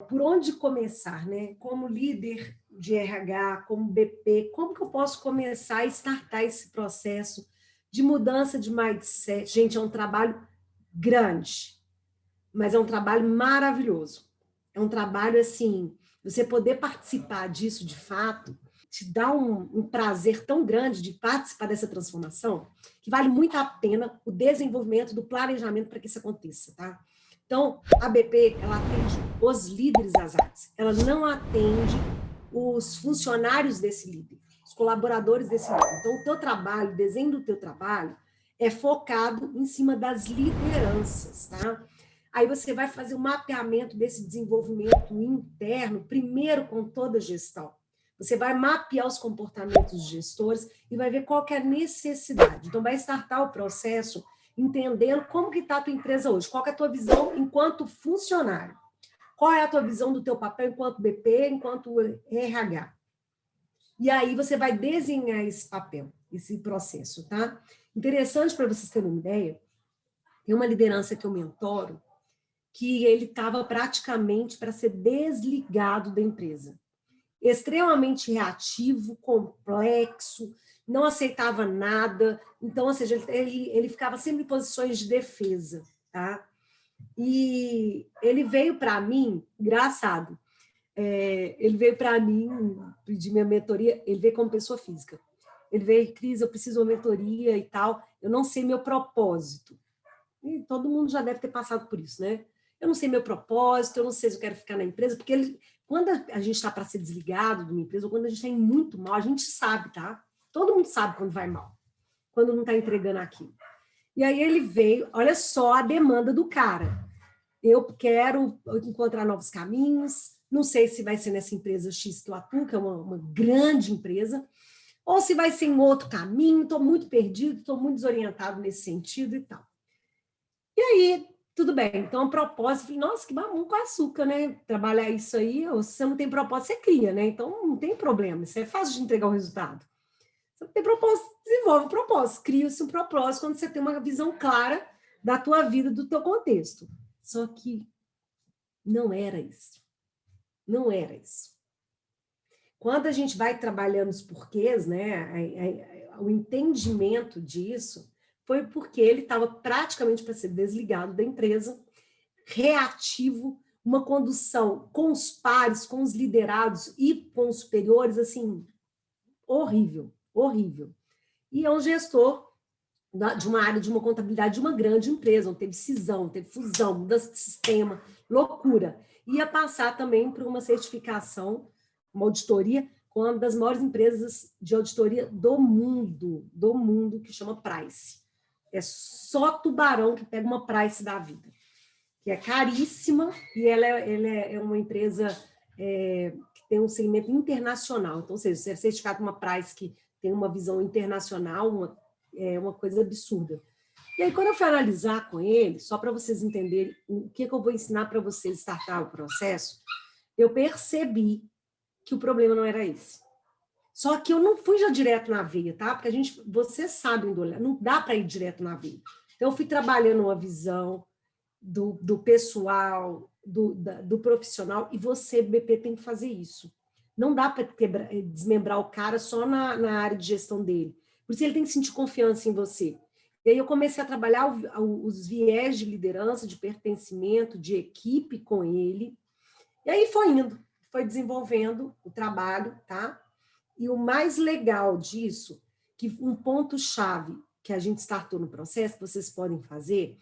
por onde começar, né? Como líder de RH, como BP, como que eu posso começar a startar esse processo de mudança de mindset? Gente, é um trabalho grande, mas é um trabalho maravilhoso. É um trabalho, assim, você poder participar disso de fato, te dá um prazer tão grande de participar dessa transformação, que vale muito a pena o desenvolvimento do planejamento para que isso aconteça, tá? Então, a BP, ela atende os líderes das áreas, ela não atende os funcionários desse líder, os colaboradores desse líder. Então, o teu trabalho, o desenho do teu trabalho, é focado em cima das lideranças, tá? Aí você vai fazer um mapeamento desse desenvolvimento interno, primeiro com toda a gestão. Você vai mapear os comportamentos dos gestores e vai ver qual que é a necessidade. Então, vai startar o processo entendendo como que está a tua empresa hoje, qual que é a tua visão enquanto funcionário, qual é a tua visão do teu papel enquanto BP, enquanto RH. E aí você vai desenhar esse papel, esse processo, tá? Interessante para vocês terem uma ideia, tem uma liderança que eu mentoro, que ele estava praticamente para ser desligado da empresa. Extremamente reativo, complexo, não aceitava nada, então, ou seja, ele ficava sempre em posições de defesa, tá? E ele veio para mim, engraçado, ele veio para mim pedir minha mentoria, ele veio como pessoa física. Ele veio, Cris, eu preciso de uma mentoria e tal, eu não sei meu propósito. E todo mundo já deve ter passado por isso, né? Eu não sei meu propósito, eu não sei se eu quero ficar na empresa, porque quando a gente está para ser desligado de uma empresa, ou quando a gente está muito mal, a gente sabe, tá? Todo mundo sabe quando vai mal, quando não está entregando aquilo. E aí ele veio, olha só a demanda do cara. Eu quero encontrar novos caminhos, não sei se vai ser nessa empresa X que eu atuo, que é uma grande empresa, ou se vai ser em outro caminho, estou muito perdido, estou muito desorientado nesse sentido e tal. E aí, tudo bem. Então, a propósito, falei, nossa, que mamão com açúcar, né? Trabalhar isso aí, ou se você não tem propósito, você cria, né? Então, não tem problema, isso é fácil de entregar o resultado. Você não tem propósito, desenvolve um propósito, cria-se um propósito quando você tem uma visão clara da tua vida, do teu contexto. Só que não era isso. Não era isso. Quando a gente vai trabalhando os porquês, né, o entendimento disso foi porque ele estava praticamente para ser desligado da empresa, reativo, uma condução com os pares, com os liderados e com os superiores, assim, horrível, horrível. E é um gestor de uma área de uma contabilidade de uma grande empresa, onde teve cisão, teve fusão, mudança de sistema, loucura. Ia passar também por uma certificação, uma auditoria, com uma das maiores empresas de auditoria do mundo, que chama Price. É só tubarão que pega uma Price da vida, que é caríssima, e ela é uma empresa que tem um segmento internacional. Então, ou seja, você é certificado uma Price que tem uma visão internacional, uma coisa absurda. E aí, quando eu fui analisar com ele, só para vocês entenderem o que eu vou ensinar para vocês startar o processo, eu percebi que o problema não era esse. Só que eu não fui já direto na veia, tá? Porque vocês sabem do olhar, não dá para ir direto na veia. Então, eu fui trabalhando uma visão do pessoal, do profissional, e você, BP, tem que fazer isso. Não dá para desmembrar o cara só na área de gestão dele. Por isso ele tem que sentir confiança em você. E aí eu comecei a trabalhar os viés de liderança, de pertencimento, de equipe com ele. E aí foi indo, foi desenvolvendo o trabalho, tá? E o mais legal disso, que um ponto-chave que a gente startou no processo, que vocês podem fazer,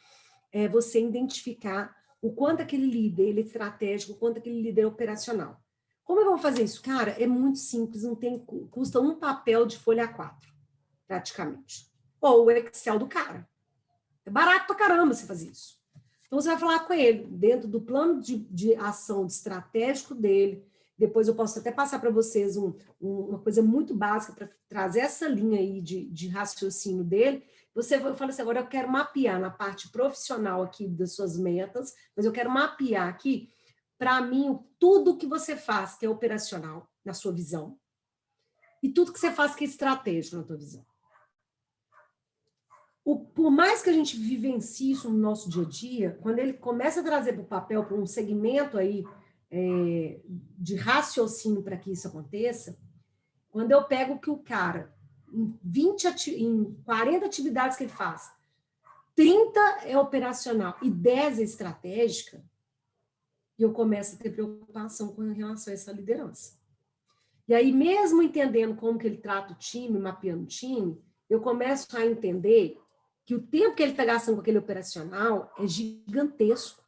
é você identificar o quanto aquele líder ele é estratégico, o quanto aquele líder é operacional. Como eu vou fazer isso? Cara, é muito simples, não tem, custa um papel de folha A4, praticamente. Ou o Excel do cara. É barato pra caramba você fazer isso. Então, você vai falar com ele, dentro do plano de ação de estratégico dele. Depois eu posso até passar para vocês uma coisa muito básica para trazer essa linha aí de raciocínio dele. Você fala assim, agora eu quero mapear na parte profissional aqui das suas metas, mas eu quero mapear aqui, para mim, tudo que você faz que é operacional, na sua visão, e tudo que você faz que é estratégico na tua visão. Por mais que a gente vivencie isso no nosso dia a dia, quando ele começa a trazer para o papel, para um segmento aí de raciocínio para que isso aconteça, quando eu pego que o cara, em 40 atividades que ele faz, 30 é operacional e 10 é estratégica, e eu começo a ter preocupação com relação a essa liderança. E aí, mesmo entendendo como que ele trata o time, mapeando o time, eu começo a entender que o tempo que ele está gastando com aquele operacional é gigantesco.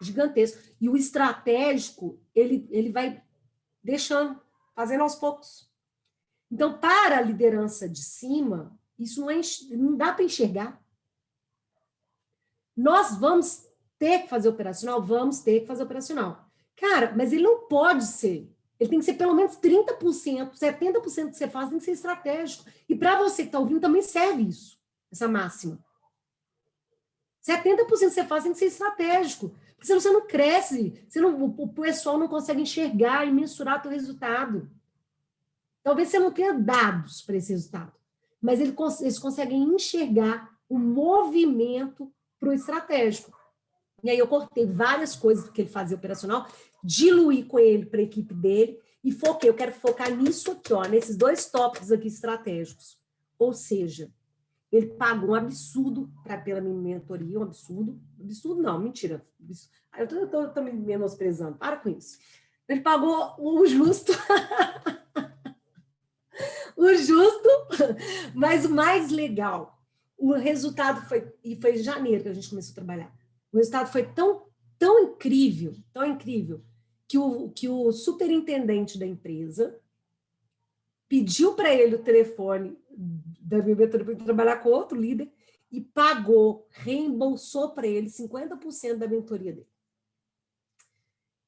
Gigantesco. E o estratégico, ele vai deixando, fazendo aos poucos. Então, para a liderança de cima, isso não dá para enxergar. Nós vamos ter que fazer operacional? Vamos ter que fazer operacional. Cara, mas ele não pode ser. Ele tem que ser pelo menos 30%, 70% que você faz tem que ser estratégico. E para você que está ouvindo, também serve isso, essa máxima. 70% que você faz tem que ser estratégico. Porque senão você não cresce, o pessoal não consegue enxergar e mensurar o teu resultado. Talvez você não tenha dados para esse resultado, mas eles conseguem enxergar o movimento para o estratégico. E aí eu cortei várias coisas que ele fazia operacional, diluí com ele para a equipe dele e foquei. Eu quero focar nisso aqui, ó, nesses 2 tópicos aqui estratégicos. Ou seja, ele pagou um absurdo pela minha mentoria, um absurdo. Absurdo não, mentira. Eu estou me menosprezando, para com isso. Ele pagou o justo, o justo, mas o mais legal. O resultado foi em janeiro que a gente começou a trabalhar. O resultado foi tão incrível, que o superintendente da empresa pediu para ele o telefone da minha mentoria para trabalhar com outro líder e pagou, reembolsou para ele 50% da mentoria dele.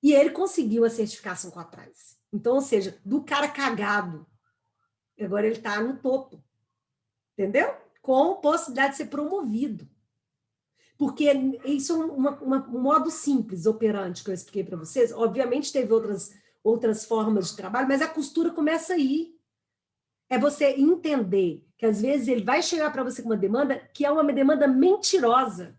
E ele conseguiu a certificação com a Price. Então, ou seja, do cara cagado, agora ele está no topo. Entendeu? Com possibilidade de ser promovido. Porque isso é um modo simples, operante, que eu expliquei para vocês. Obviamente, teve outras formas de trabalho, mas a costura começa aí. É você entender que, às vezes, ele vai chegar para você com uma demanda que é uma demanda mentirosa.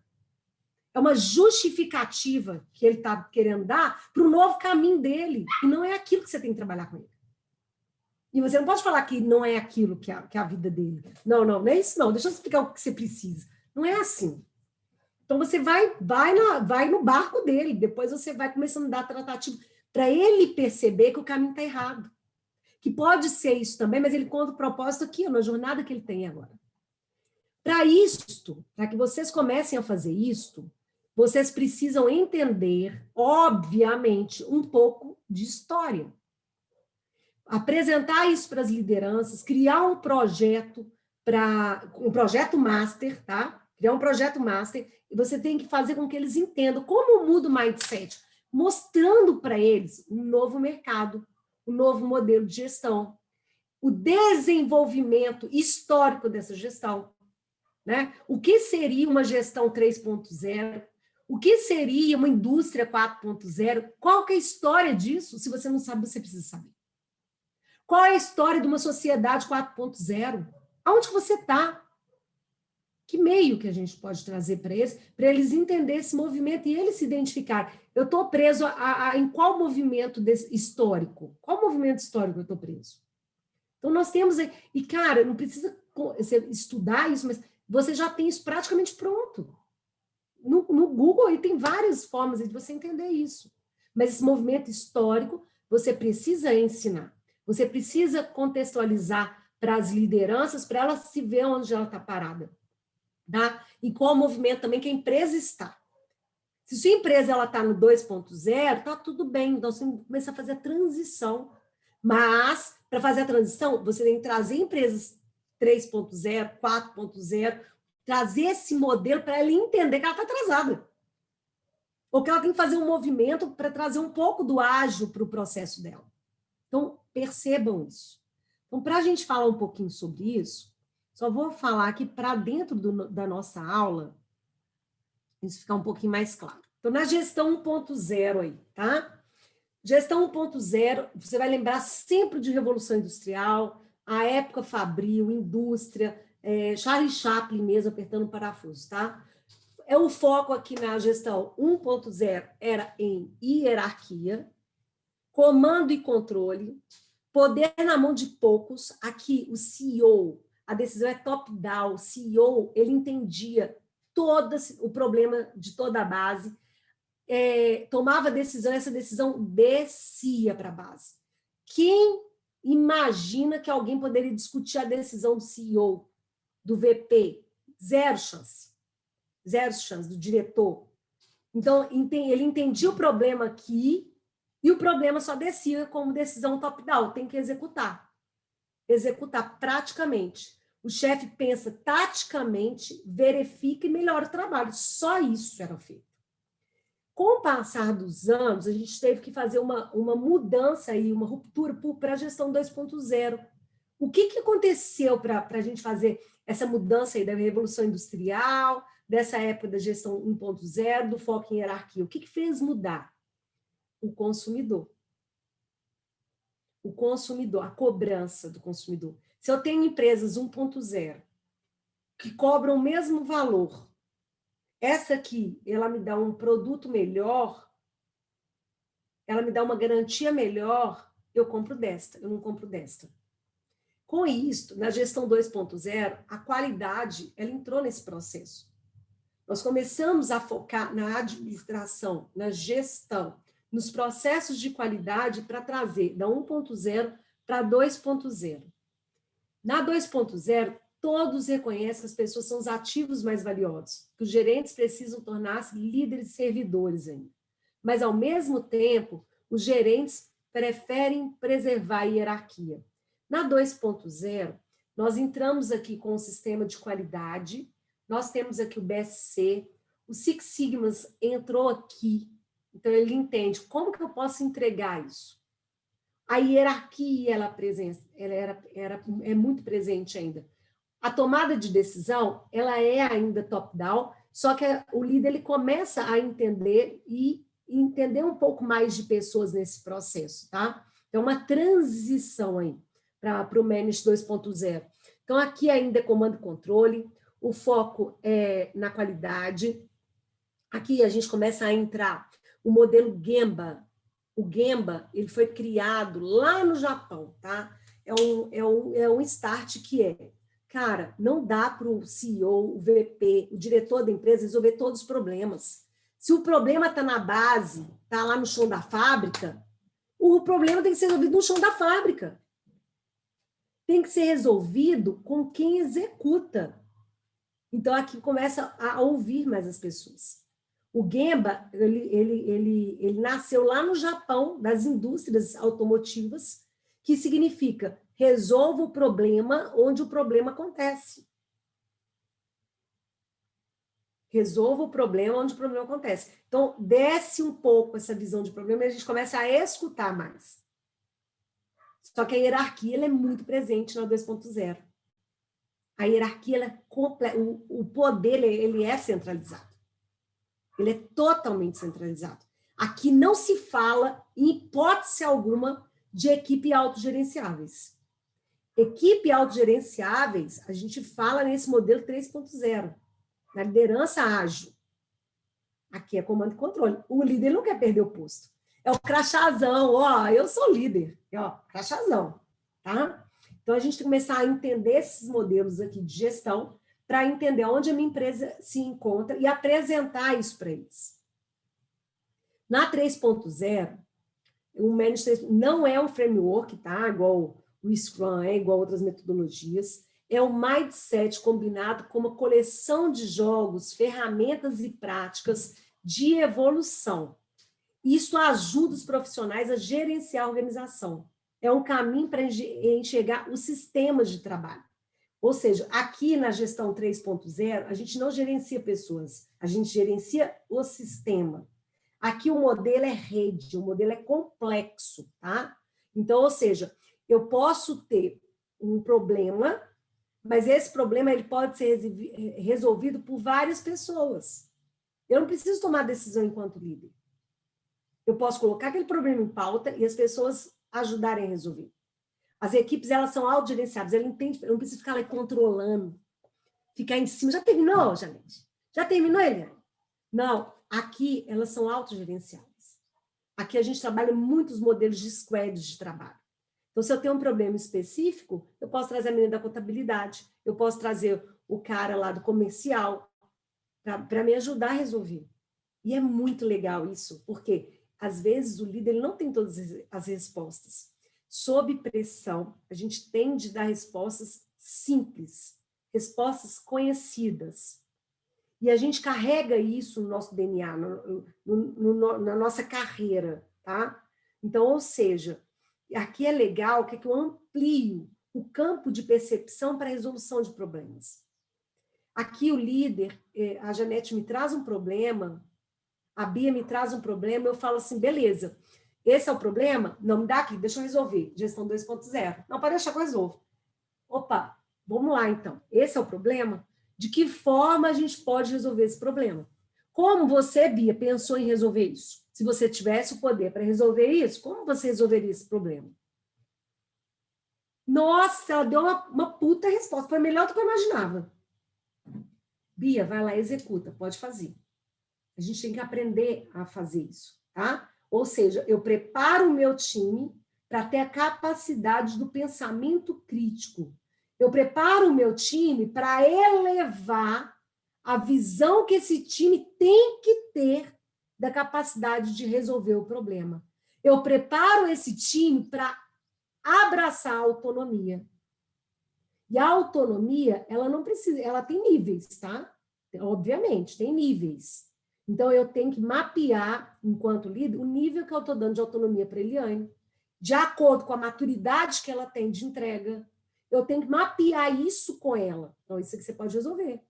É uma justificativa que ele está querendo dar para o novo caminho dele. E não é aquilo que você tem que trabalhar com ele. E você não pode falar que não é aquilo que é a vida dele. Não é isso não. Deixa eu explicar o que você precisa. Não é assim. Então, você vai no barco dele, depois você vai começando a dar tratativa para ele perceber que o caminho está errado. Que pode ser isso também, mas ele conta o propósito aqui, na jornada que ele tem agora. Para isto, para que vocês comecem a fazer isto, vocês precisam entender, obviamente, um pouco de história. Apresentar isso para as lideranças, criar um projeto master, tá? Criar um projeto master, e você tem que fazer com que eles entendam como muda o mindset, mostrando para eles um novo mercado, um novo modelo de gestão, o desenvolvimento histórico dessa gestão, né? O que seria uma gestão 3.0? O que seria uma indústria 4.0? Qual que é a história disso? Se você não sabe, você precisa saber. Qual é a história de uma sociedade 4.0? Aonde que você está? Que meio que a gente pode trazer para eles entenderem esse movimento e eles se identificarem. Eu estou preso em qual movimento histórico? Qual movimento histórico eu estou preso? Então, nós temos... E, cara, não precisa estudar isso, mas você já tem isso praticamente pronto. No Google, aí tem várias formas de você entender isso. Mas esse movimento histórico, você precisa ensinar. Você precisa contextualizar para as lideranças, para elas se ver onde ela está parada. Tá? E qual movimento também que a empresa está. Se sua empresa está no 2.0, está tudo bem, então você começa a fazer a transição. Mas, para fazer a transição, você tem que trazer empresas 3.0, 4.0, trazer esse modelo para ela entender que ela está atrasada. Ou que ela tem que fazer um movimento para trazer um pouco do ágil para o processo dela. Então, percebam isso. Então, para a gente falar um pouquinho sobre isso, só vou falar aqui para dentro da nossa aula, isso ficar um pouquinho mais claro. Então, na gestão 1.0 aí, tá? Gestão 1.0, você vai lembrar sempre de Revolução Industrial, a época fabril, indústria, Charlie Chaplin mesmo apertando o parafuso, tá? o foco aqui na gestão 1.0 era em hierarquia, comando e controle, poder na mão de poucos. Aqui, o CEO, a decisão é top-down. O CEO, ele entendia todo o problema de toda a base, tomava decisão, essa decisão descia para a base. Quem imagina que alguém poderia discutir a decisão do CEO, do VP? Zero chance. Zero chance, do diretor. Então, ele entendia o problema aqui e o problema só descia como decisão top-down. Tem que executar. Executar praticamente. O chefe pensa taticamente, verifica e melhora o trabalho. Só isso era feito. Com o passar dos anos, a gente teve que fazer uma mudança aí, uma ruptura para a gestão 2.0. O que aconteceu para a gente fazer essa mudança aí da Revolução Industrial, dessa época da gestão 1.0, do foco em hierarquia? O que fez mudar? O consumidor. O consumidor, a cobrança do consumidor. Se eu tenho empresas 1.0 que cobram o mesmo valor, essa aqui, ela me dá um produto melhor, ela me dá uma garantia melhor, eu compro desta, eu não compro desta. Com isso, na gestão 2.0, a qualidade, ela entrou nesse processo. Nós começamos a focar na administração, na gestão, nos processos de qualidade para trazer da 1.0 para 2.0. Na 2.0, todos reconhecem que as pessoas são os ativos mais valiosos, que os gerentes precisam tornar-se líderes e servidores ainda. Mas, ao mesmo tempo, os gerentes preferem preservar a hierarquia. Na 2.0, nós entramos aqui com um sistema de qualidade, nós temos aqui o BSC, o Six Sigmas entrou aqui, então ele entende como que eu posso entregar isso. A hierarquia, ela é muito presente ainda. A tomada de decisão, ela é ainda top-down, só que o líder ele começa a entender e entender um pouco mais de pessoas nesse processo, tá? Então, uma transição aí para o Manage 2.0. Então, aqui ainda é comando e controle, o foco é na qualidade. Aqui a gente começa a entrar o modelo Gemba. O Gemba, ele foi criado lá no Japão, tá? É um start que cara, não dá para o CEO, o VP, o diretor da empresa resolver todos os problemas. Se o problema está na base, está lá no chão da fábrica, o problema tem que ser resolvido no chão da fábrica. Tem que ser resolvido com quem executa. Então, aqui começa a ouvir mais as pessoas. O Gemba, ele nasceu lá no Japão, das indústrias automotivas, que significa resolva o problema onde o problema acontece. Resolva o problema onde o problema acontece. Então, desce um pouco essa visão de problema e a gente começa a escutar mais. Só que a hierarquia ela é muito presente na 2.0. A hierarquia, ela é o poder ele é centralizado. Ele é totalmente centralizado. Aqui não se fala, em hipótese alguma, de equipe autogerenciáveis. Equipe autogerenciáveis, a gente fala nesse modelo 3.0, na liderança ágil. Aqui é comando e controle. O líder não quer perder o posto. É o crachazão, eu sou líder. Crachazão, tá? Então, a gente tem que começar a entender esses modelos aqui de gestão para entender onde a minha empresa se encontra e apresentar isso para eles. Na 3.0, o Manage não é um framework, tá? Igual o Scrum, igual outras metodologias. É um mindset combinado com uma coleção de jogos, ferramentas e práticas de evolução. Isso ajuda os profissionais a gerenciar a organização. É um caminho para enxergar os sistemas de trabalho. Ou seja, aqui na gestão 3.0, a gente não gerencia pessoas, a gente gerencia o sistema. Aqui o modelo é rede, o modelo é complexo, tá? Então, ou seja, eu posso ter um problema, mas esse problema ele pode ser resolvido por várias pessoas. Eu não preciso tomar decisão enquanto líder. Eu posso colocar aquele problema em pauta e as pessoas ajudarem a resolver. As equipes, elas são autogerenciáveis, ela entende, eu não preciso ficar lá controlando, ficar em cima. Já terminou, Janete? Já terminou, Eliane? Não, aqui elas são autogerenciadas. Aqui a gente trabalha muitos modelos de squads de trabalho. Então, se eu tenho um problema específico, eu posso trazer a menina da contabilidade, eu posso trazer o cara lá do comercial para me ajudar a resolver. E é muito legal isso, porque às vezes o líder ele não tem todas as respostas. Sob pressão, a gente tende a dar respostas simples, respostas conhecidas. E a gente carrega isso no nosso DNA, na nossa carreira, tá? Então, ou seja, aqui é legal que eu amplio o campo de percepção para a resolução de problemas. Aqui o líder, a Janete me traz um problema, a Bia me traz um problema, eu falo assim, beleza, esse é o problema? Não, me dá aqui, deixa eu resolver. Gestão 2.0. Não, para deixar que eu resolvo. Opa, vamos lá então. Esse é o problema? De que forma a gente pode resolver esse problema? Como você, Bia, pensou em resolver isso? Se você tivesse o poder para resolver isso, como você resolveria esse problema? Nossa, ela deu uma puta resposta, foi melhor do que eu imaginava. Bia, vai lá, executa, pode fazer. A gente tem que aprender a fazer isso, tá? Ou seja, eu preparo o meu time para ter a capacidade do pensamento crítico. Eu preparo o meu time para elevar a visão que esse time tem que ter da capacidade de resolver o problema. Eu preparo esse time para abraçar a autonomia. E a autonomia, ela não precisa, ela tem níveis, tá? Obviamente, tem níveis. Então, eu tenho que mapear, enquanto líder, o nível que eu estou dando de autonomia para a Eliane, de acordo com a maturidade que ela tem de entrega. Eu tenho que mapear isso com ela. Então, isso aqui você pode resolver.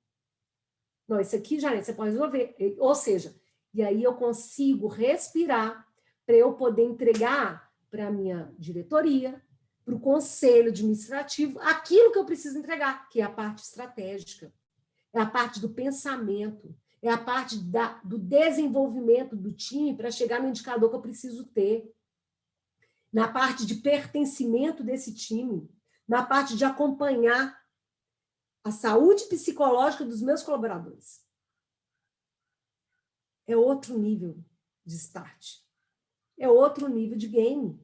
Não, isso aqui, Janete, você pode resolver. Ou seja, e aí eu consigo respirar para eu poder entregar para a minha diretoria, para o conselho administrativo, aquilo que eu preciso entregar, que é a parte estratégica, é a parte do pensamento, é a parte do desenvolvimento do time para chegar no indicador que eu preciso ter, na parte de pertencimento desse time, na parte de acompanhar a saúde psicológica dos meus colaboradores. É outro nível de start. É outro nível de game.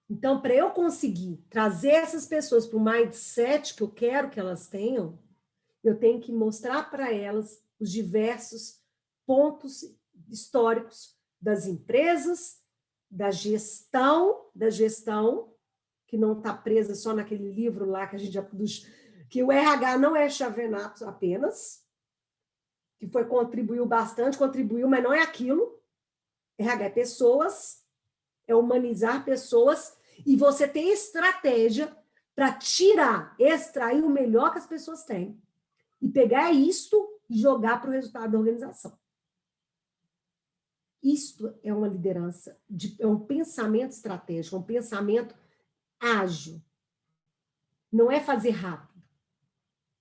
Então, para eu conseguir trazer essas pessoas para o mindset que eu quero que elas tenham, eu tenho que mostrar para elas os diversos pontos históricos das empresas, da gestão, que não está presa só naquele livro lá que a gente já produz, que o RH não é chavenato apenas, que contribuiu bastante, mas não é aquilo. RH é pessoas, é humanizar pessoas, e você tem estratégia para extrair o melhor que as pessoas têm, e pegar isto e jogar para o resultado da organização. Isto é uma liderança, é um pensamento estratégico, um pensamento ágil. Não é fazer rápido.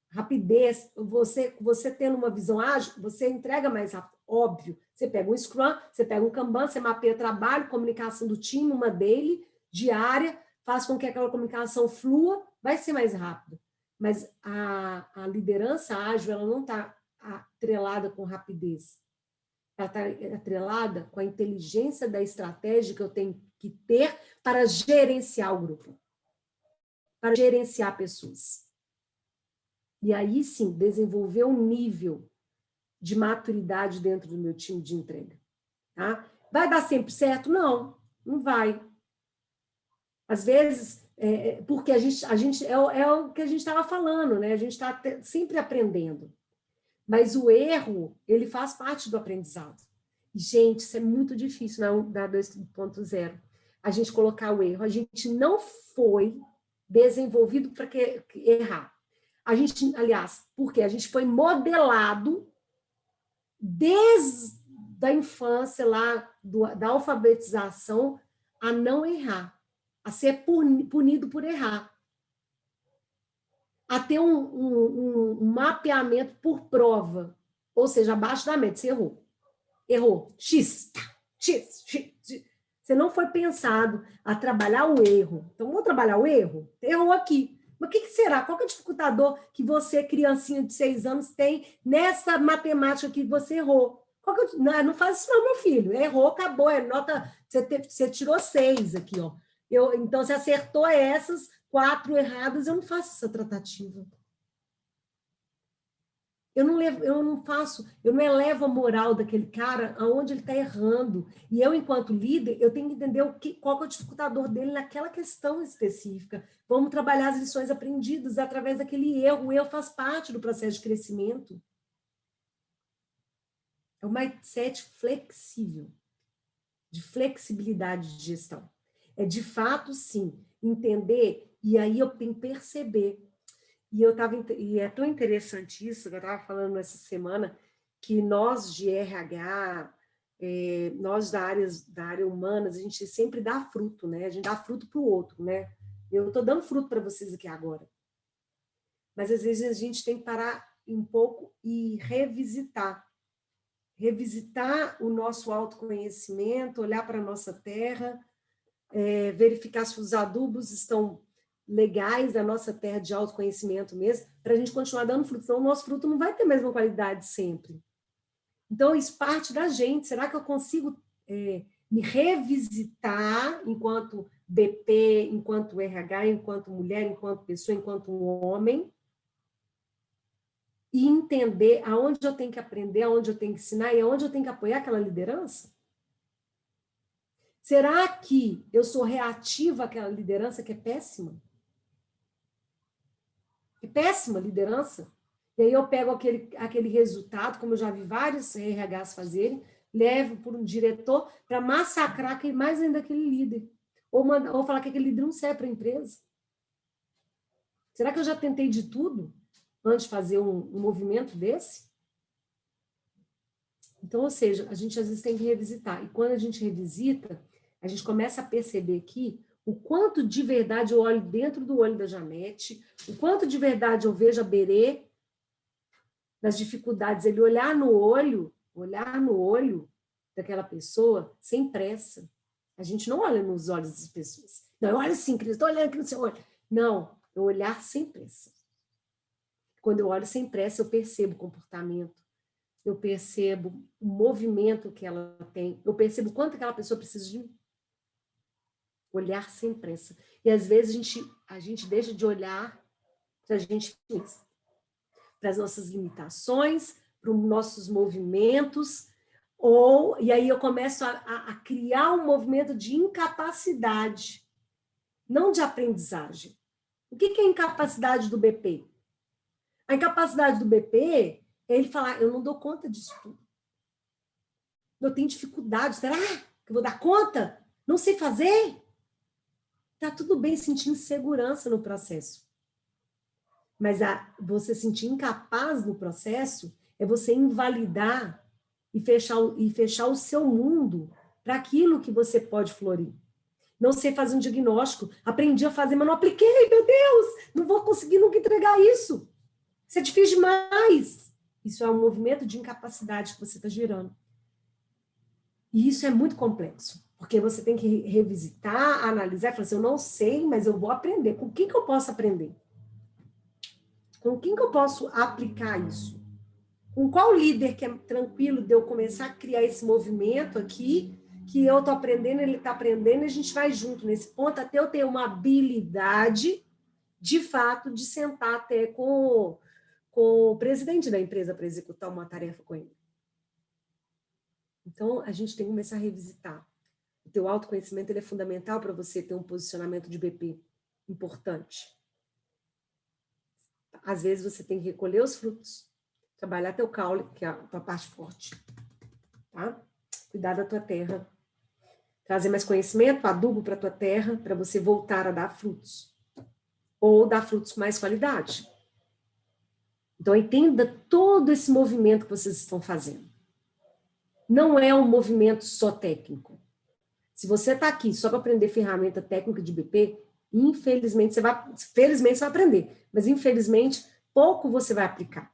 Rapidez, você tendo uma visão ágil, você entrega mais rápido. Óbvio, você pega um Scrum, você pega um Kanban, você mapeia trabalho, comunicação do time, uma daily, diária, faz com que aquela comunicação flua, vai ser mais rápido. Mas a liderança ágil, ela não está atrelada com rapidez. Ela está atrelada com a inteligência da estratégia que eu tenho que ter para gerenciar o grupo, para gerenciar pessoas. E aí, sim, desenvolver um nível de maturidade dentro do meu time de entrega. Tá? Vai dar sempre certo? Não, não vai. Às vezes, porque a gente é o que a gente estava falando, né? A gente está sempre aprendendo. Mas o erro, ele faz parte do aprendizado. E, gente, isso é muito difícil na 2.0. A gente colocar o erro. A gente não foi desenvolvido para errar. A gente, aliás, porque a gente foi modelado desde a infância, lá, da alfabetização, a não errar, a ser punido por errar, a ter um mapeamento por prova, ou seja, abaixo da média, você errou. Errou. X. Você não foi pensado a trabalhar o erro. Então, vamos trabalhar o erro? Errou aqui. Mas o que será? Qual que é o dificultador que você, criancinha de 6 anos, tem nessa matemática que você errou? Não faz isso não, meu filho. Errou, acabou. É nota, você tirou 6 aqui, ó. Então, você acertou essas 4 erradas, eu não faço essa tratativa. Eu não elevo a moral daquele cara aonde ele está errando. E eu, enquanto líder, eu tenho que entender qual que é o dificultador dele naquela questão específica. Vamos trabalhar as lições aprendidas através daquele erro. O erro faz parte do processo de crescimento. É um mindset flexível, de flexibilidade de gestão. É, de fato, entender, e aí eu tenho que perceber. E é tão interessante isso, que eu estava falando essa semana, que nós de RH, nós da área humana, a gente sempre dá fruto, né? A gente dá fruto para o outro, né? Eu estou dando fruto para vocês aqui agora. Mas, às vezes, a gente tem que parar um pouco e revisitar o nosso autoconhecimento, olhar para a nossa terra, verificar se os adubos estão legais da nossa terra de autoconhecimento mesmo, para a gente continuar dando fruto, senão o nosso fruto não vai ter a mesma qualidade sempre. Então, isso parte da gente. Será que eu consigo me revisitar enquanto BP, enquanto RH, enquanto mulher, enquanto pessoa, enquanto um homem, e entender aonde eu tenho que aprender, aonde eu tenho que ensinar e aonde eu tenho que apoiar aquela liderança? Será que eu sou reativa àquela liderança que é péssima? É péssima liderança. E aí eu pego aquele resultado, como eu já vi vários RHs fazerem, levo por um diretor para massacrar mais ainda aquele líder. Ou falar que aquele líder não serve para a empresa. Será que eu já tentei de tudo antes de fazer um movimento desse? Então, ou seja, a gente às vezes tem que revisitar. E quando a gente revisita, a gente começa a perceber aqui o quanto de verdade eu olho dentro do olho da Janete, o quanto de verdade eu vejo a Berê, das dificuldades, ele olhar no olho daquela pessoa sem pressa. A gente não olha nos olhos das pessoas. Não, eu olho assim, Cris, estou olhando aqui no seu olho. Não, eu olhar sem pressa. Quando eu olho sem pressa, eu percebo o comportamento, eu percebo o movimento que ela tem, eu percebo quanto aquela pessoa precisa de mim. Olhar sem pressa. E às vezes a gente deixa de olhar para a gente mesmo, para as nossas limitações, para os nossos movimentos, e aí eu começo a criar um movimento de incapacidade, não de aprendizagem. O que é a incapacidade do BP? A incapacidade do BP é ele falar, eu não dou conta disso tudo. Eu tenho dificuldade, será que eu vou dar conta? Não sei fazer? Tá tudo bem sentir insegurança no processo. Mas você sentir incapaz no processo é você invalidar e fechar o seu mundo para aquilo que você pode florir. Não sei fazer um diagnóstico, aprendi a fazer, mas não apliquei, meu Deus, não vou conseguir nunca entregar isso. Isso é difícil demais. Isso é um movimento de incapacidade que você está gerando. E isso é muito complexo, porque você tem que revisitar, analisar e falar assim, eu não sei, mas eu vou aprender. Com quem que eu posso aprender? Com quem que eu posso aplicar isso? Com qual líder que é tranquilo de eu começar a criar esse movimento aqui, que eu estou aprendendo, ele está aprendendo, e a gente vai junto nesse ponto, até eu ter uma habilidade, de fato, de sentar até com o presidente da empresa para executar uma tarefa com ele. Então, a gente tem que começar a revisitar. O teu autoconhecimento ele é fundamental para você ter um posicionamento de BP importante. Às vezes, você tem que recolher os frutos, trabalhar teu caule, que é a tua parte forte. Tá? Cuidar da tua terra. Trazer mais conhecimento, adubo para a tua terra, para você voltar a dar frutos. Ou dar frutos com mais qualidade. Então, entenda todo esse movimento que vocês estão fazendo. Não é um movimento só técnico. Se você está aqui só para aprender ferramenta técnica de BP, infelizmente felizmente você vai aprender, mas infelizmente pouco você vai aplicar.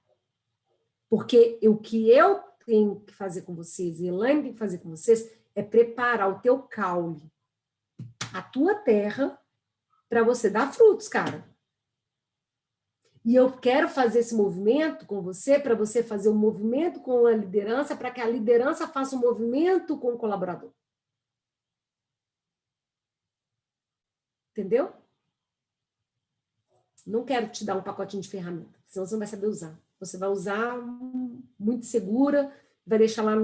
Porque o que eu tenho que fazer com vocês, e a Elaine tem que fazer com vocês, é preparar o teu caule, a tua terra, para você dar frutos, cara. E eu quero fazer esse movimento com você, para você fazer um movimento com a liderança, para que a liderança faça um movimento com o colaborador. Entendeu? Não quero te dar um pacotinho de ferramenta, senão você não vai saber usar. Você vai usar muito segura, vai deixar lá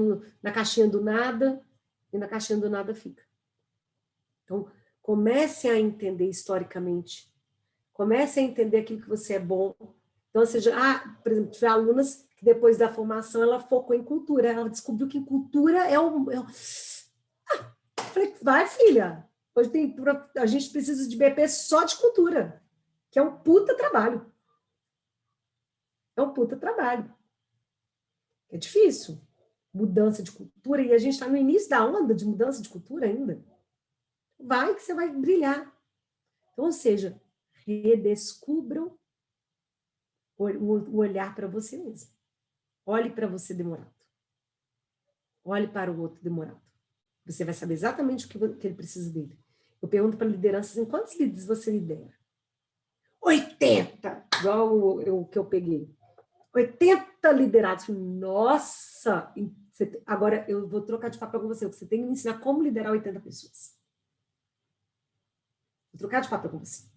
na caixinha do nada, e na caixinha do nada fica. Então, comece a entender historicamente. Comece a entender aquilo que você é bom. Então, ou seja, por exemplo, tive alunas que depois da formação ela focou em cultura. Ela descobriu que cultura é o... Eu falei, vai, filha. Hoje a gente precisa de BP só de cultura, que é um puta trabalho. É um puta trabalho. É difícil. Mudança de cultura, e a gente está no início da onda de mudança de cultura ainda. Vai que você vai brilhar. Então, ou seja, redescubram o olhar para você mesmo. Olhe para você demorado. Olhe para o outro demorado. Você vai saber exatamente o que ele precisa dele. Eu pergunto para lideranças, em quantos líderes você lidera? 80! Igual o que eu peguei. 80 liderados. Nossa! Agora eu vou trocar de papel com você. Você tem que me ensinar como liderar 80 pessoas. Vou trocar de papel com você.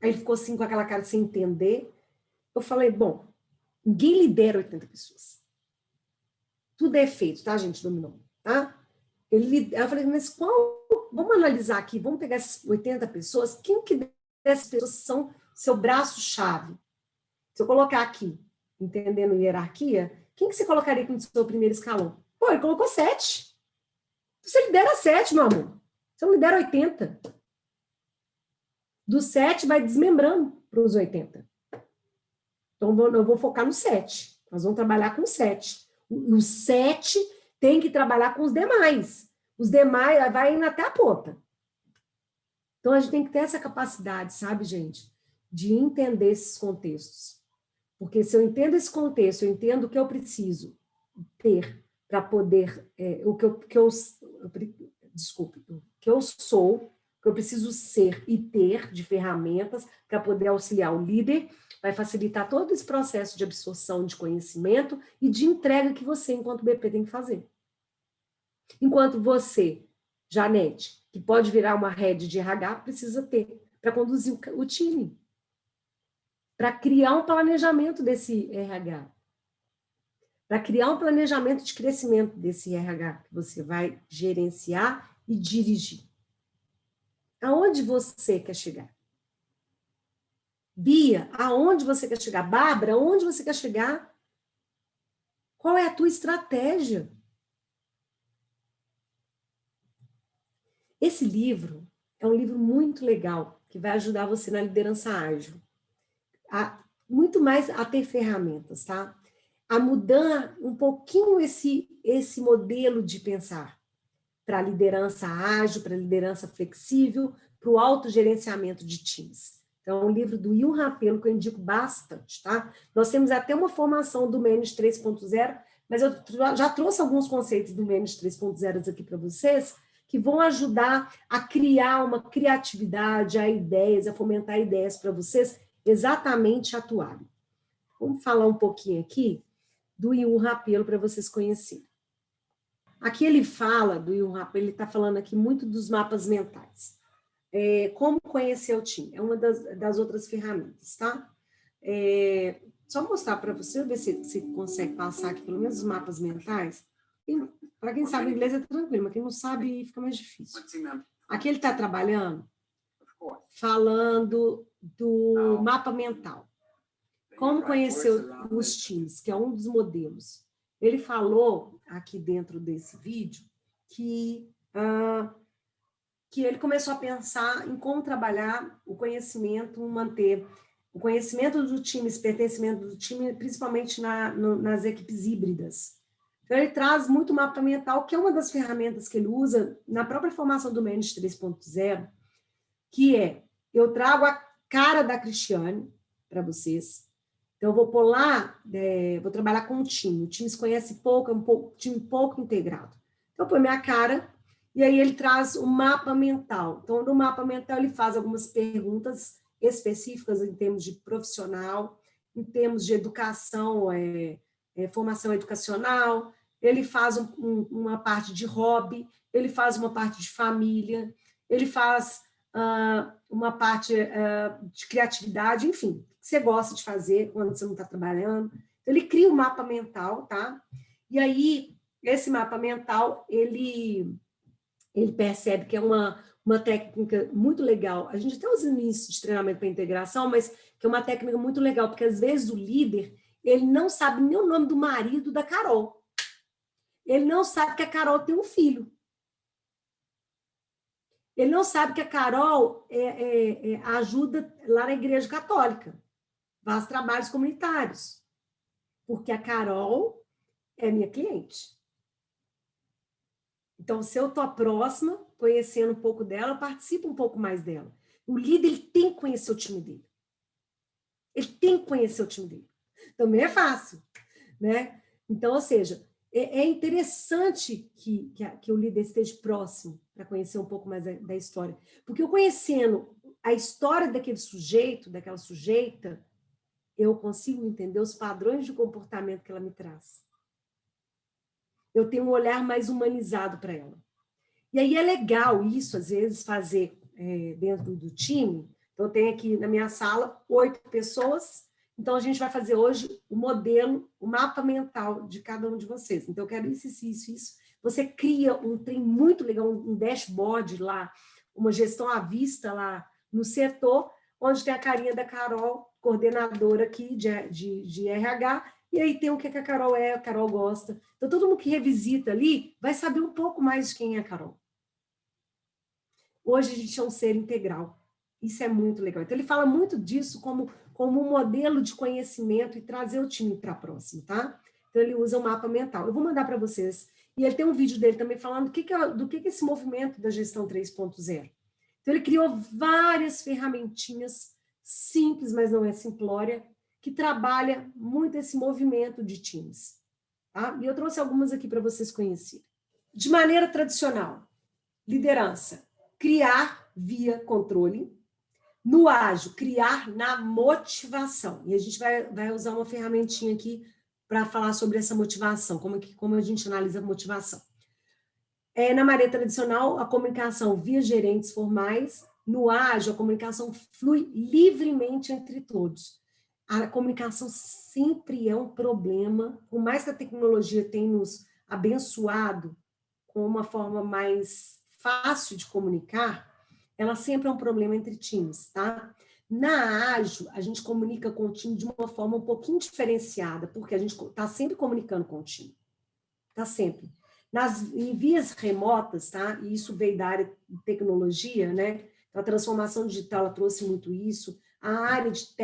Aí ele ficou assim com aquela cara sem entender. Eu falei, bom, ninguém lidera 80 pessoas. Tudo é feito, tá, gente? Dominou, tá? Eu falei, mas vamos analisar aqui, vamos pegar essas 80 pessoas, quem que dessas pessoas são seu braço-chave? Se eu colocar aqui, entendendo hierarquia, quem que você colocaria como seu primeiro escalão? Pô, ele colocou 7. Você lidera 7, meu amor. Você não lidera 80. Do 7 vai desmembrando para os 80. Então, eu vou focar no 7. Nós vamos trabalhar com 7. O 7 tem que trabalhar com os demais. Os demais vai indo até a ponta. Então, a gente tem que ter essa capacidade, sabe, gente? De entender esses contextos. Porque se eu entendo esse contexto, eu entendo o que eu preciso ter para poder... o que eu sou, o que eu preciso ser e ter de ferramentas para poder auxiliar o líder, vai facilitar todo esse processo de absorção de conhecimento e de entrega que você, enquanto BP, tem que fazer. Enquanto você, Janete, que pode virar uma rede de RH, precisa ter para conduzir o time, para criar um planejamento desse RH, para criar um planejamento de crescimento desse RH que você vai gerenciar e dirigir. Aonde você quer chegar? Bia, aonde você quer chegar? Bárbara, aonde você quer chegar? Qual é a tua estratégia? Esse livro é um livro muito legal, que vai ajudar você na liderança ágil. Muito mais a ter ferramentas, tá? A mudar um pouquinho esse modelo de pensar para a liderança ágil, para a liderança flexível, para o autogerenciamento de times. Então, é um livro do Will Rapelo que eu indico bastante, tá? Nós temos até uma formação do Manage 3.0, mas eu já trouxe alguns conceitos do Manage 3.0 aqui para vocês, que vão ajudar a criar uma criatividade, a ideias, a fomentar ideias para vocês exatamente atuarem. Vamos falar um pouquinho aqui do Will Rapelo para vocês conhecerem. Aqui ele fala, do Will Rapelo, ele está falando aqui muito dos mapas mentais. Como conhecer o time? É uma das outras ferramentas, tá? Só mostrar para você, ver se você consegue passar aqui pelo menos os mapas mentais. Para quem sabe inglês é tranquilo, mas quem não sabe fica mais difícil. Aqui ele está trabalhando, falando do mapa mental. Como conhecer os times, que é um dos modelos. Ele falou aqui dentro desse vídeo que ele começou a pensar em como trabalhar o conhecimento, manter o conhecimento do time, esse pertencimento do time, principalmente nas equipes híbridas. Então, ele traz muito mapa mental, que é uma das ferramentas que ele usa na própria formação do Manage 3.0, que eu trago a cara da Cristiane para vocês. Então, eu vou pôr lá, vou trabalhar com o time se conhece pouco, é um time pouco integrado. Então, eu ponho minha cara, e aí ele traz o mapa mental. Então, no mapa mental, ele faz algumas perguntas específicas em termos de profissional, em termos de educação, formação educacional, ele faz uma parte de hobby, ele faz uma parte de família, ele faz uma parte de criatividade, enfim, que você gosta de fazer quando você não está trabalhando. Então, ele cria um mapa mental, tá? E aí, esse mapa mental, ele percebe que é uma técnica muito legal. A gente até usa no início de treinamento para integração, mas que é uma técnica muito legal, porque às vezes o líder, ele não sabe nem o nome do marido da Carol. Ele não sabe que a Carol tem um filho. Ele não sabe que a Carol ajuda lá na Igreja Católica, faz trabalhos comunitários, porque a Carol é minha cliente. Então, se eu estou próxima, conhecendo um pouco dela, eu participo um pouco mais dela. O líder, ele tem que conhecer o time dele. Ele tem que conhecer o time dele. Também é fácil, né? Então, ou seja, é interessante que o líder esteja próximo para conhecer um pouco mais da história. Porque eu conhecendo a história daquele sujeito, daquela sujeita, eu consigo entender os padrões de comportamento que ela me traz. Eu tenho um olhar mais humanizado para ela. E aí é legal isso, às vezes, fazer dentro do time. Então, eu tenho aqui na minha sala 8 pessoas. Então, a gente vai fazer hoje o modelo, o mapa mental de cada um de vocês. Então, eu quero isso. Você cria um trem muito legal, um dashboard lá, uma gestão à vista lá no setor, onde tem a carinha da Carol, coordenadora aqui de RH, e aí tem o que a Carol a Carol gosta. Então, todo mundo que revisita ali vai saber um pouco mais de quem é a Carol. Hoje a gente é um ser integral. Isso é muito legal. Então, ele fala muito disso como um modelo de conhecimento e trazer o time para próximo, tá? Então, ele usa o mapa mental. Eu vou mandar para vocês. E ele tem um vídeo dele também falando do que é esse movimento da gestão 3.0. Então, ele criou várias ferramentinhas simples, mas não é simplória, que trabalha muito esse movimento de times. Tá? E eu trouxe algumas aqui para vocês conhecerem. De maneira tradicional, liderança, criar via controle. No ágil, criar na motivação. E a gente vai usar uma ferramentinha aqui para falar sobre essa motivação, como a gente analisa a motivação. Na maneira tradicional, a comunicação via gerentes formais. No ágil, a comunicação flui livremente entre todos. A comunicação sempre é um problema, por mais que a tecnologia tenha nos abençoado com uma forma mais fácil de comunicar, ela sempre é um problema entre times, tá? Na ágil, a gente comunica com o time de uma forma um pouquinho diferenciada, porque a gente está sempre comunicando com o time. Está sempre. Em vias remotas, tá? E isso veio da área de tecnologia, né? Então, a transformação digital ela trouxe muito isso. A área de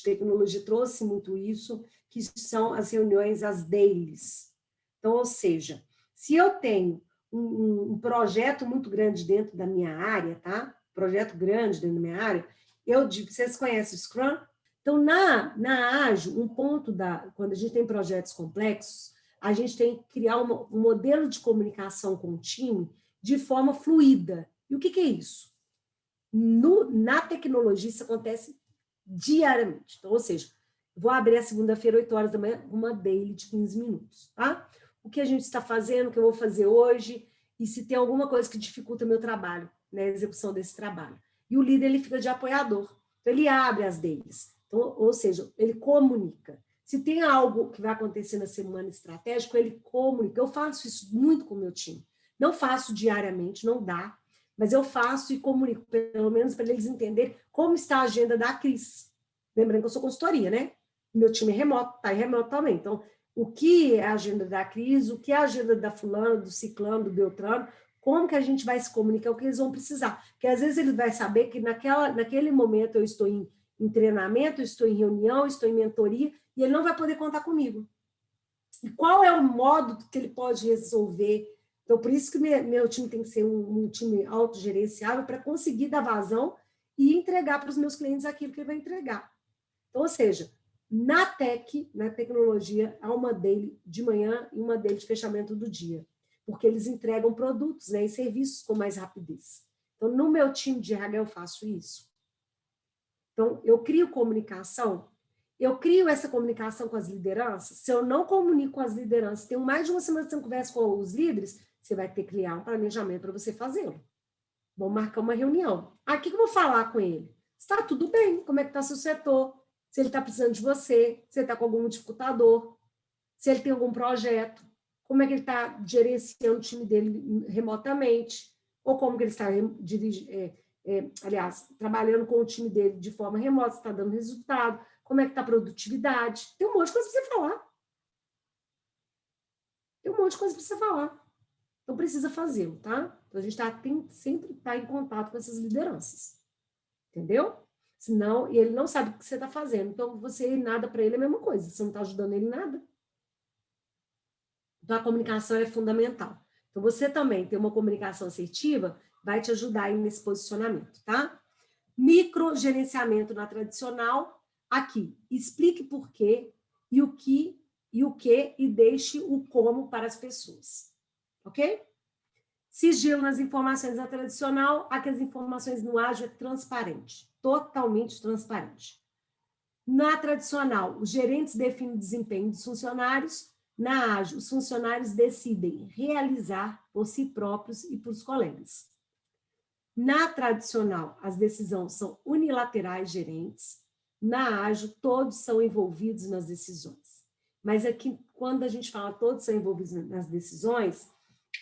tecnologia, trouxe muito isso, que são as reuniões, as dailies. Então, ou seja, se eu tenho um projeto muito grande dentro da minha área, tá? Projeto grande dentro da minha área, vocês conhecem o Scrum? Então, na Ágil, um ponto quando a gente tem projetos complexos, a gente tem que criar um modelo de comunicação com o time de forma fluida. E o que é isso? Na tecnologia, isso acontece diariamente. Então, ou seja, vou abrir a segunda-feira, 8 horas da manhã, uma daily de 15 minutos, tá? O que a gente está fazendo, o que eu vou fazer hoje, e se tem alguma coisa que dificulta o meu trabalho, né, a execução desse trabalho. E o líder, ele fica de apoiador. Então, ele abre as dailies. Então, ou seja, ele comunica. Se tem algo que vai acontecer na semana estratégica, ele comunica. Eu faço isso muito com o meu time. Não faço diariamente, não dá, mas eu faço e comunico, pelo menos para eles entenderem como está a agenda da Cris. Lembrando que eu sou consultoria, né? Meu time é remoto, está remoto também. Então, o que é a agenda da Cris, o que é a agenda da fulana, do ciclano, do beltrano, como que a gente vai se comunicar, o que eles vão precisar. Porque às vezes ele vai saber que naquele momento eu estou em treinamento, eu estou em reunião, eu estou em mentoria, e ele não vai poder contar comigo. E qual é o modo que ele pode resolver? Então, por isso que meu time tem que ser um time autogerenciável para conseguir dar vazão e entregar para os meus clientes aquilo que ele vai entregar. Então, ou seja, na tecnologia, há uma daily de manhã e uma daily de fechamento do dia, porque eles entregam produtos, né, e serviços com mais rapidez. Então, no meu time de RH, eu faço isso. Então, eu crio comunicação, eu crio essa comunicação com as lideranças. Se eu não comunico com as lideranças, tem mais de uma semana que você não conversa com os líderes, você vai ter que criar um planejamento para você fazê-lo. Vamos marcar uma reunião. Aqui que eu vou falar com ele. Está tudo bem? Como é que está seu setor? Se ele está precisando de você, se ele está com algum dificultador, se ele tem algum projeto, como é que ele está gerenciando o time dele remotamente, ou como que ele está trabalhando com o time dele de forma remota, se está dando resultado, como é que está a produtividade. Tem um monte de coisa para você falar. Tem um monte de coisa para você falar. Então, precisa fazê-lo, tá? Então, a gente tem sempre estar em contato com essas lideranças. Entendeu? Senão, ele não sabe o que você está fazendo. Então, você ir nada para ele é a mesma coisa. Você não está ajudando ele em nada. Então, a comunicação é fundamental. Então, você também ter uma comunicação assertiva vai te ajudar aí nesse posicionamento, tá? Microgerenciamento na tradicional, aqui. Explique por quê e o que e deixe o como para as pessoas. Ok? Sigilo nas informações na tradicional, aqui as informações no ágil é transparente, totalmente transparente. Na tradicional, os gerentes definem o desempenho dos funcionários. Na ágil, os funcionários decidem realizar por si próprios e por os colegas. Na tradicional, as decisões são unilaterais gerentes. Na ágil, todos são envolvidos nas decisões. Mas aqui, quando a gente fala todos são envolvidos nas decisões,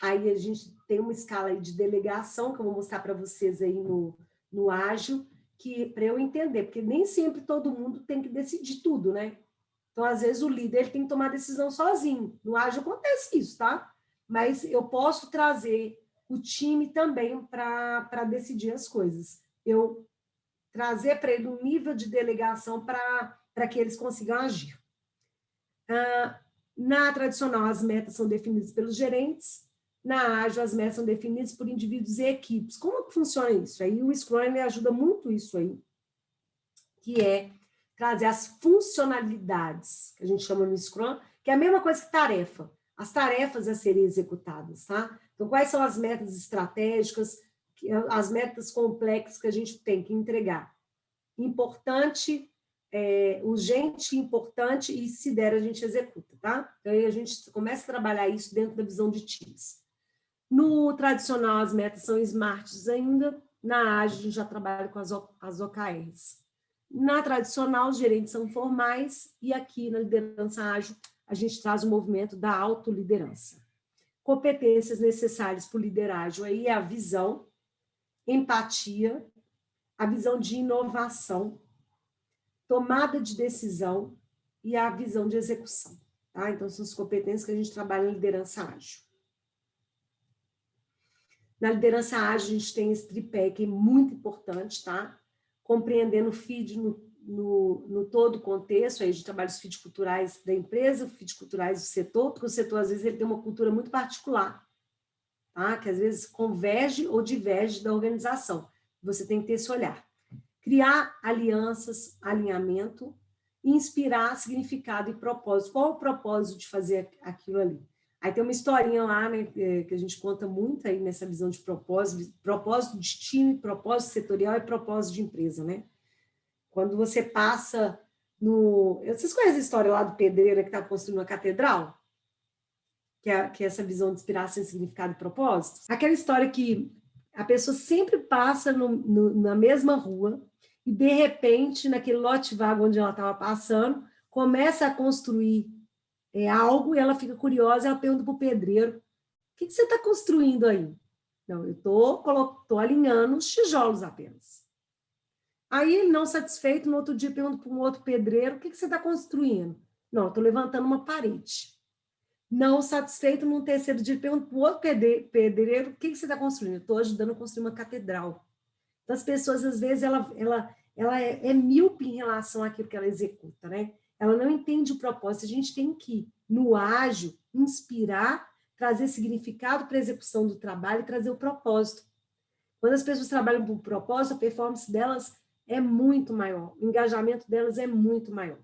aí a gente tem uma escala aí de delegação, que eu vou mostrar para vocês aí no ágil, que para eu entender, porque nem sempre todo mundo tem que decidir tudo, né? Então, às vezes, o líder tem que tomar decisão sozinho. No ágil acontece isso, tá? Mas eu posso trazer o time também para decidir as coisas. Eu trazer para ele um nível de delegação para que eles consigam agir. Na tradicional, as metas são definidas pelos gerentes. Na ágil, as metas são definidas por indivíduos e equipes. Como que funciona isso? Aí o Scrum ele ajuda muito isso aí, que é trazer as funcionalidades, que a gente chama no Scrum, que é a mesma coisa que tarefa. As tarefas a serem executadas, tá? Então, quais são as metas estratégicas, as metas complexas que a gente tem que entregar? Importante, urgente, importante, e se der, a gente executa, tá? Então, aí a gente começa a trabalhar isso dentro da visão de times. No tradicional, as metas são smarts ainda. Na ágil, a gente já trabalha com as OKRs. Na tradicional, os gerentes são formais. E aqui, na liderança ágil, a gente traz o movimento da autoliderança. Competências necessárias para o líder ágil aí é a visão, empatia, a visão de inovação, tomada de decisão e a visão de execução. Tá? Então, são as competências que a gente trabalha na liderança ágil. Na liderança ágil, a gente tem esse tripé que é muito importante, tá? Compreendendo o feed no todo o contexto, aí a gente trabalha os feeds culturais da empresa, os feeds culturais do setor, porque o setor, às vezes, ele tem uma cultura muito particular, tá? Que às vezes converge ou diverge da organização. Você tem que ter esse olhar. Criar alianças, alinhamento, inspirar significado e propósito. Qual o propósito de fazer aquilo ali? Aí tem uma historinha lá, né, que a gente conta muito aí nessa visão de propósito de time, propósito setorial e propósito de empresa, né? Quando você passa no... Vocês conhecem a história lá do pedreiro que está construindo uma catedral? Que é essa visão de inspiração, significado e propósito? Aquela história que a pessoa sempre passa na mesma rua e, de repente, naquele lote vago onde ela estava passando, começa a construir algo e ela fica curiosa, ela pergunta para o pedreiro, o que você está construindo aí? Não, eu estou alinhando os tijolos apenas. Aí ele, não satisfeito, no outro dia pergunta para um outro pedreiro, o que você está construindo? Não, eu estou levantando uma parede. Não satisfeito, no terceiro dia pergunta para o outro pedreiro, o que você está construindo? Eu estou ajudando a construir uma catedral. Então, as pessoas, às vezes, ela é míope em relação àquilo que ela executa, né? Ela não entende o propósito. A gente tem que, no ágil, inspirar, trazer significado para a execução do trabalho e trazer o propósito. Quando as pessoas trabalham por propósito, a performance delas é muito maior, o engajamento delas é muito maior.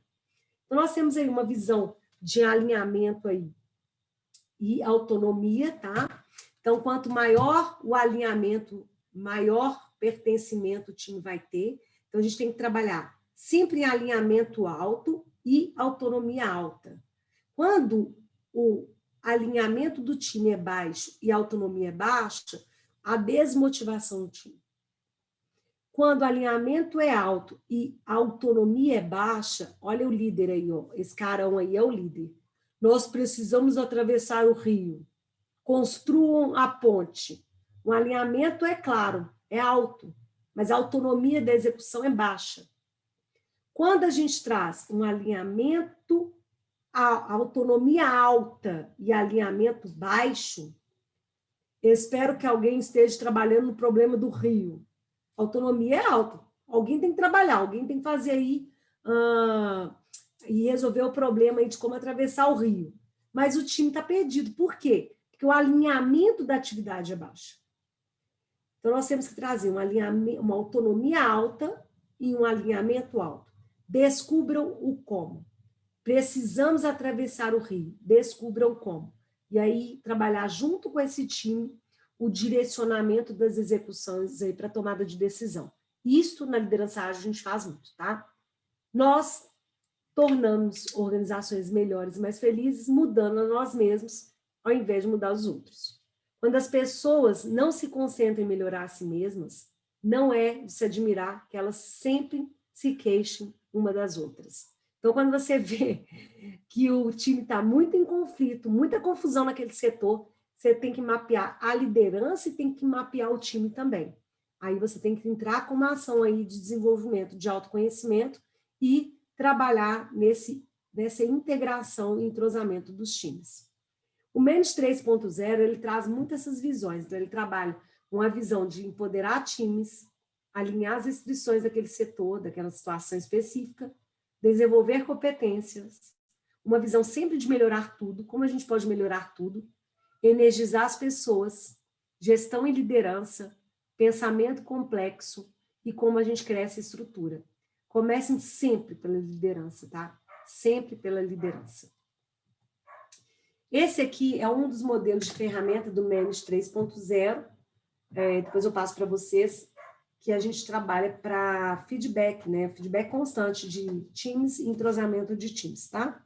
Então, nós temos aí uma visão de alinhamento aí e autonomia, tá? Então, quanto maior o alinhamento, maior pertencimento o time vai ter. Então, a gente tem que trabalhar sempre em alinhamento alto e autonomia alta. Quando o alinhamento do time é baixo e a autonomia é baixa, a desmotivação do time. Quando o alinhamento é alto e a autonomia é baixa, olha o líder aí, ó, esse carão aí é o líder. Nós precisamos atravessar o rio. Construam a ponte. O alinhamento é claro, é alto, mas a autonomia da execução é baixa. Quando a gente traz um alinhamento, a autonomia alta e alinhamento baixo, eu espero que alguém esteja trabalhando no problema do rio. A autonomia é alta. Alguém tem que trabalhar, alguém tem que fazer aí e resolver o problema aí de como atravessar o rio. Mas o time está perdido. Por quê? Porque o alinhamento da atividade é baixo. Então, nós temos que trazer uma autonomia alta e um alinhamento alto. Descubram o como. Precisamos atravessar o rio. Descubram como. E aí, trabalhar junto com esse time o direcionamento das execuções aí para tomada de decisão. Isso, na liderança ágil, a gente faz muito, tá? Nós tornamos organizações melhores e mais felizes, mudando a nós mesmos, ao invés de mudar os outros. Quando as pessoas não se concentram em melhorar a si mesmas, não é de se admirar que elas sempre se queixem uma das outras. Então, quando você vê que o time está muito em conflito, muita confusão naquele setor, você tem que mapear a liderança e tem que mapear o time também. Aí você tem que entrar com uma ação aí de desenvolvimento, de autoconhecimento e trabalhar nessa integração e entrosamento dos times. O Manage 3.0, ele traz muitas essas visões. Então, ele trabalha uma visão de empoderar times, alinhar as restrições daquele setor, daquela situação específica, desenvolver competências, uma visão sempre de melhorar tudo, como a gente pode melhorar tudo, energizar as pessoas, gestão e liderança, pensamento complexo e como a gente cresce a estrutura. Comecem sempre pela liderança, tá? Sempre pela liderança. Esse aqui é um dos modelos de ferramenta do Manage 3.0. Depois eu passo para vocês, que a gente trabalha para feedback, né? Feedback constante de times e entrosamento de times, tá?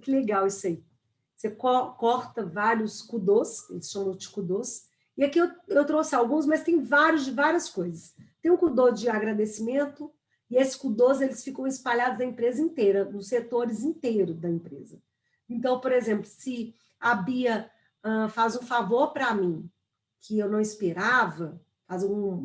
Que legal isso aí. Você corta vários kudos, eles chamam de kudos, e aqui eu trouxe alguns, mas tem vários de várias coisas. Tem um kudo de agradecimento, e esses kudos, eles ficam espalhados na empresa inteira, nos setores inteiros da empresa. Então, por exemplo, se a Bia faz um favor para mim, que eu não esperava,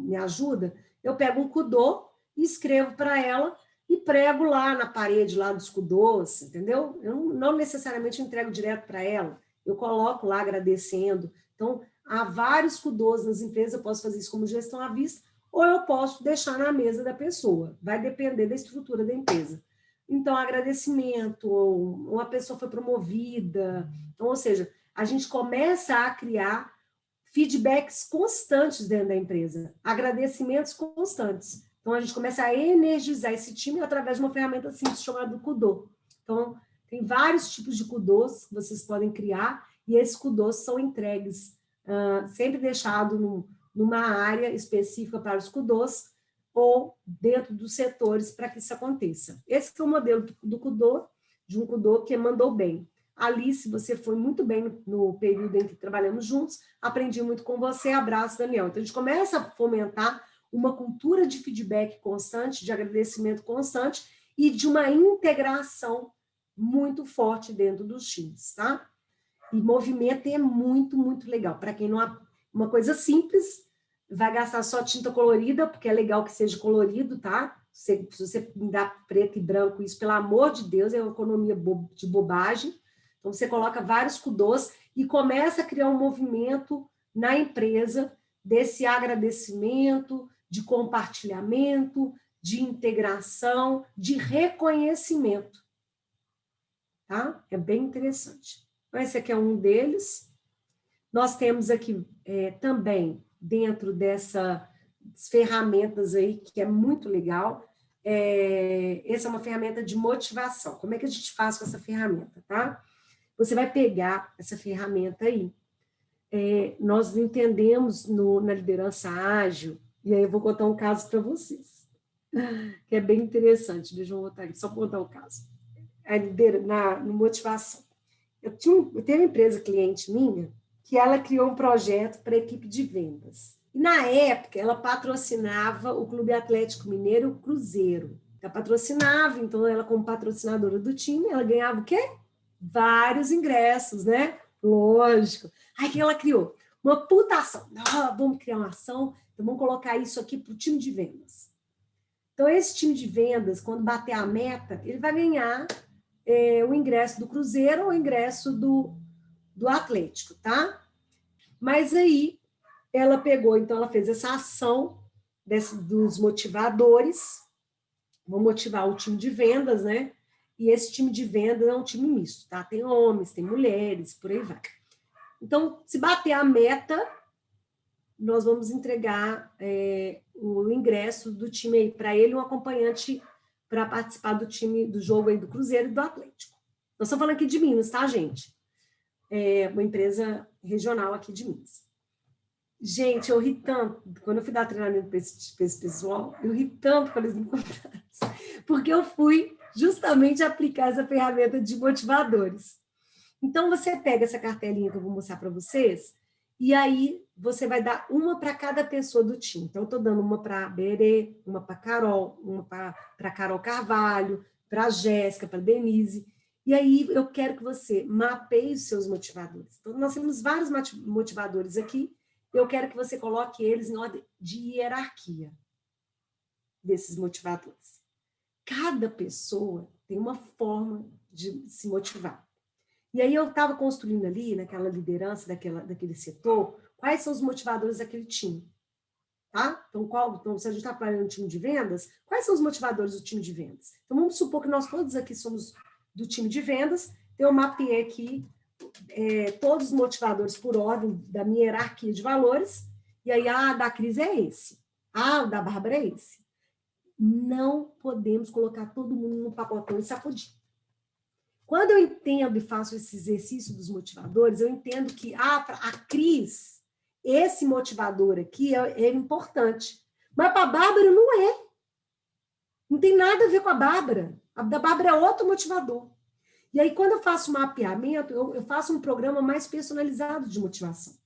me ajuda, eu pego um kudo e escrevo para ela e prego lá na parede, lá dos kudos, entendeu? Eu não necessariamente entrego direto para ela, eu coloco lá agradecendo. Então, há vários kudos nas empresas, eu posso fazer isso como gestão à vista, ou eu posso deixar na mesa da pessoa, vai depender da estrutura da empresa. Então, agradecimento, ou uma pessoa foi promovida, então, ou seja, a gente começa a criar feedbacks constantes dentro da empresa, agradecimentos constantes. Então, a gente começa a energizar esse time através de uma ferramenta simples chamada kudo. Então, tem vários tipos de kudos que vocês podem criar, e esses kudos são entregues, sempre deixado numa área específica para os kudos, ou dentro dos setores para que isso aconteça. Esse é o modelo do kudo, de um kudo que mandou bem. Alice, você foi muito bem no período em que trabalhamos juntos, aprendi muito com você, abraço, Daniel. Então, a gente começa a fomentar uma cultura de feedback constante, de agradecimento constante e de uma integração muito forte dentro dos times, tá? E movimento é muito, muito legal. Para quem não... Uma coisa simples, vai gastar só tinta colorida, porque é legal que seja colorido, tá? Se você me dá preto e branco, isso, pelo amor de Deus, é uma economia de bobagem. Então, você coloca vários kudos e começa a criar um movimento na empresa desse agradecimento, de compartilhamento, de integração, de reconhecimento. Tá? É bem interessante. Então, esse aqui é um deles. Nós temos aqui também, dentro dessas ferramentas aí, que é muito legal, essa é uma ferramenta de motivação. Como é que a gente faz com essa ferramenta, tá? Você vai pegar essa ferramenta aí. Nós entendemos na liderança ágil, e aí eu vou contar um caso para vocês. que é bem interessante. Deixa eu voltar aqui, só contar o caso. No motivação. Eu tenho uma empresa cliente minha que ela criou um projeto para a equipe de vendas. E, na época, ela patrocinava o Clube Atlético Mineiro, o Cruzeiro. Ela patrocinava, então ela, como patrocinadora do time, ela ganhava o quê? Vários ingressos, né? Lógico. Aí, o que ela criou? Uma puta ação. Vamos criar uma ação, então vamos colocar isso aqui para o time de vendas. Então, esse time de vendas, quando bater a meta, ele vai ganhar o ingresso do Cruzeiro ou o ingresso do Atlético, tá? Mas aí, ela pegou, então ela fez essa ação dos motivadores, vou motivar o time de vendas, né? E esse time de vendas é um time misto, tá? Tem homens, tem mulheres, por aí vai. Então, se bater a meta, nós vamos entregar o ingresso do time aí para ele, um acompanhante para participar do time do jogo aí do Cruzeiro e do Atlético. Nós estamos falando aqui de Minas, tá, gente? É uma empresa regional aqui de Minas. Gente, eu ri tanto, quando eu fui dar treinamento para esse pessoal, eu ri tanto quando eles me contaram, porque eu fui justamente aplicar essa ferramenta de motivadores. Então, você pega essa cartelinha que eu vou mostrar para vocês, e aí você vai dar uma para cada pessoa do time. Então, eu estou dando uma para a Berê, uma para a Carol, uma para a Carol Carvalho, para a Jéssica, para a Denise. E aí eu quero que você mapeie os seus motivadores. Então, nós temos vários motivadores aqui. Eu quero que você coloque eles em ordem de hierarquia desses motivadores. Cada pessoa tem uma forma de se motivar. E aí eu estava construindo ali, naquela liderança daquele setor, quais são os motivadores daquele time. Tá? Então, se a gente está trabalhando no time de vendas, quais são os motivadores do time de vendas? Então, vamos supor que nós todos aqui somos do time de vendas. Eu mapeei aqui todos os motivadores por ordem da minha hierarquia de valores. E aí, da Cris é esse. O da Bárbara é esse. Não podemos colocar todo mundo no pacotão e sacudir. Quando eu entendo e faço esse exercício dos motivadores, eu entendo que a Cris, esse motivador aqui é importante. Mas para a Bárbara não é. Não tem nada a ver com a Bárbara. A da Bárbara é outro motivador. E aí, quando eu faço mapeamento, eu faço um programa mais personalizado de motivação.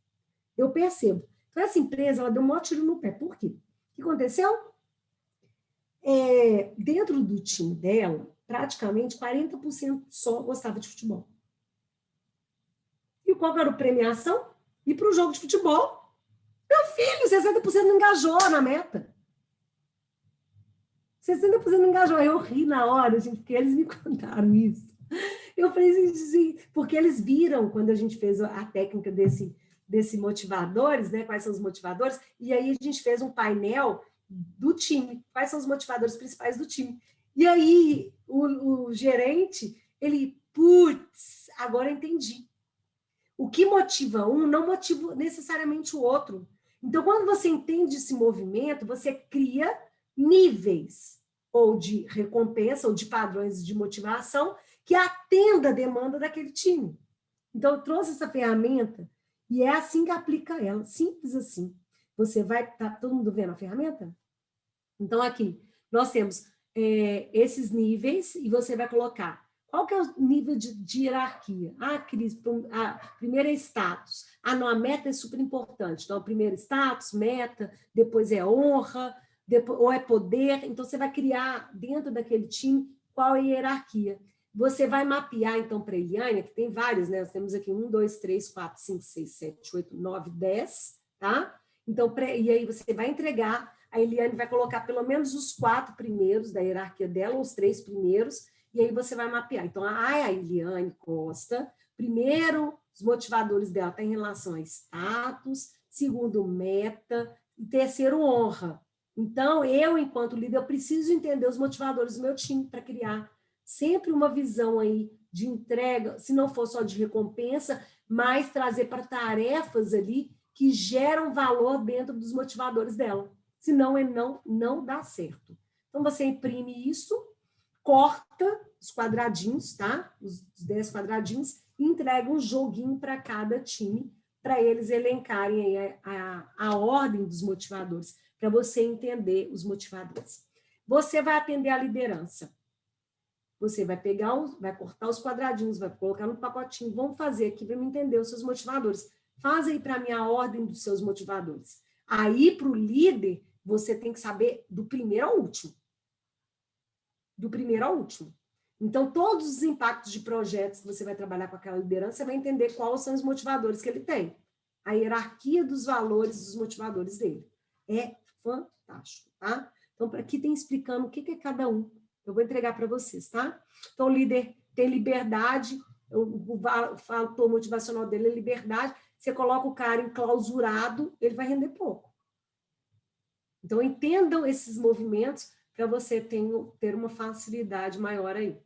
Eu percebo. Então, essa empresa, ela deu um maior tiro no pé. Por quê? O que aconteceu? Dentro do time dela, praticamente 40% só gostava de futebol. E qual era a premiação? Ir para o jogo de futebol. Meu filho, 60% não engajou na meta. 60% não engajou. Eu ri na hora, gente, porque eles me contaram isso. Eu falei assim, porque eles viram quando a gente fez a técnica desse motivadores, né? Quais são os motivadores? E aí a gente fez um painel do time. Quais são os motivadores principais do time? E aí o gerente, ele, agora eu entendi. O que motiva um não motiva necessariamente o outro. Então, quando você entende esse movimento, você cria níveis ou de recompensa ou de padrões de motivação que atenda a demanda daquele time. Então, eu trouxe essa ferramenta e é assim que aplica ela, simples assim. Você vai, tá todo mundo vendo a ferramenta? Então, aqui, nós temos esses níveis e você vai colocar qual que é o nível de hierarquia. Cris, primeiro é status. Não, a meta é super importante. Então, primeiro status, meta, depois é honra, ou é poder. Então, você vai criar dentro daquele time qual é a hierarquia. Você vai mapear, então, para a Eliane, que tem vários, né? Nós temos aqui 1, 2, 3, 4, 5, 6, 7, 8, 9, 10, tá? Então, e aí você vai entregar, a Eliane vai colocar pelo menos os 4 primeiros da hierarquia dela, ou os 3 primeiros, e aí você vai mapear. Então, a Eliane Costa, primeiro, os motivadores dela estão em relação a status, segundo, meta, e terceiro, honra. Então, eu, enquanto líder, eu preciso entender os motivadores do meu time para criar sempre uma visão aí de entrega, se não for só de recompensa, mas trazer para tarefas ali que geram valor dentro dos motivadores dela. Senão, não dá certo. Então, você imprime isso, corta os quadradinhos, tá? Os 10 quadradinhos, e entrega um joguinho para cada time, para eles elencarem aí a ordem dos motivadores, para você entender os motivadores. Você vai atender a liderança. Você vai pegar, vai cortar os quadradinhos, vai colocar no pacotinho. Vamos fazer aqui para me entender os seus motivadores. Faz aí para mim a ordem dos seus motivadores. Aí, para o líder, você tem que saber do primeiro ao último. Do primeiro ao último. Então, todos os impactos de projetos que você vai trabalhar com aquela liderança, você vai entender quais são os motivadores que ele tem. A hierarquia dos valores dos motivadores dele. É fantástico, tá? Então, aqui tem explicando o que é cada um. Eu vou entregar para vocês, tá? Então, o líder tem liberdade, o fator motivacional dele é liberdade. Você coloca o cara enclausurado, ele vai render pouco. Então, entendam esses movimentos para você ter uma facilidade maior aí.